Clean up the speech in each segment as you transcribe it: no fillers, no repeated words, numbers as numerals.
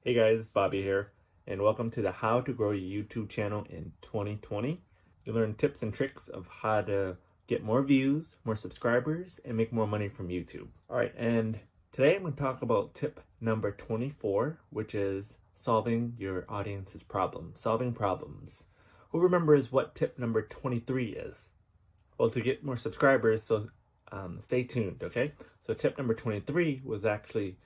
Hey guys, Bobby here, and welcome to the How to Grow Your YouTube Channel in 2020. You'll learn tips and tricks of how to get more views, more subscribers, and make more money from YouTube. Alright, and today I'm going to talk about tip number 24, which is solving your audience's problems, solving problems. Who remembers what tip number 23 is? Well, to get more subscribers, so stay tuned, okay? So tip number 23 was actually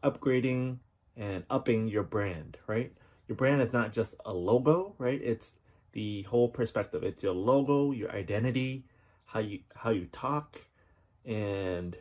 upgrading and upping your brand, right? Your brand is not just a logo, right? It's the whole perspective. It's your logo, your identity, how you talk, and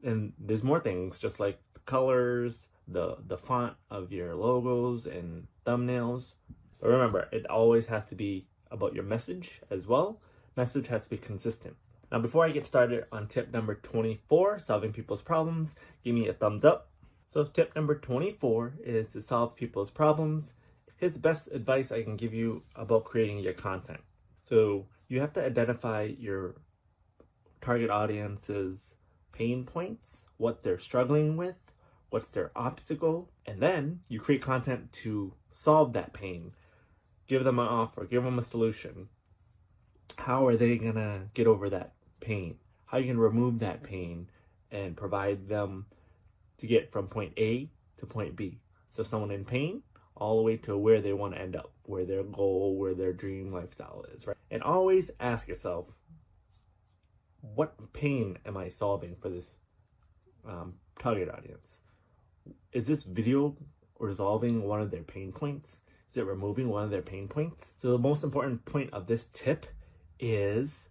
there's more things, just like the colors, the font of your logos and thumbnails. But remember, it always has to be about your message as well. Message has to be consistent. Now, before I get started on tip number 24, solving people's problems, give me a thumbs up. So tip number 24 is to solve people's problems. Here's the best advice I can give you about creating your content. So you have to identify your target audience's pain points, what they're struggling with, what's their obstacle, and then you create content to solve that pain. Give them an offer, give them a solution. How are they gonna get over that pain? How you can remove that pain and provide them to get from point A to point B. So someone in pain all the way to where they want to end up, where their goal, where their dream lifestyle is, right? And always ask yourself, what pain am I solving for this target audience? Is this video resolving one of their pain points? Is it removing one of their pain points? So the most important point of this tip is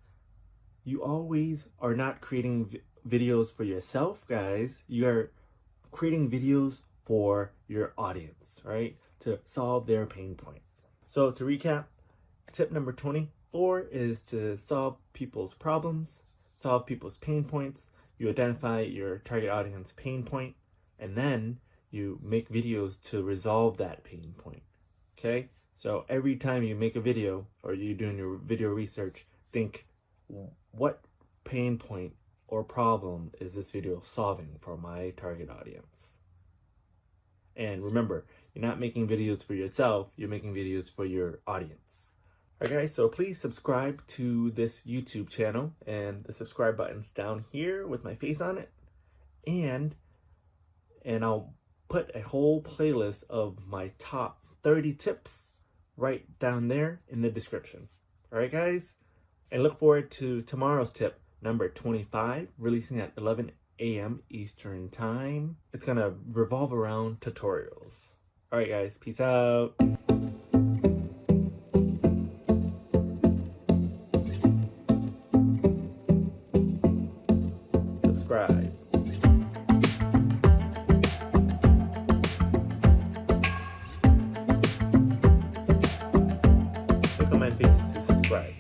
you always are not creating videos for yourself, guys. You are creating videos for your audience, right? To solve their pain point. So to recap, tip number 24 is to solve people's problems, solve people's pain points. You identify your target audience pain point, and then you make videos to resolve that pain point, okay? So every time you make a video or you're doing your video research, think, what pain point or problem is this video solving for my target audience? And remember, you're not making videos for yourself, you're making videos for your audience. Alright guys, so please subscribe to this YouTube channel, and the subscribe button's down here with my face on it. And I'll put a whole playlist of my top 30 tips right down there in the description. Alright guys, and look forward to tomorrow's tip, number 25, releasing at 11 a.m. Eastern Time. It's gonna revolve around tutorials. Alright guys, peace out. Subscribe. Click on my face to subscribe.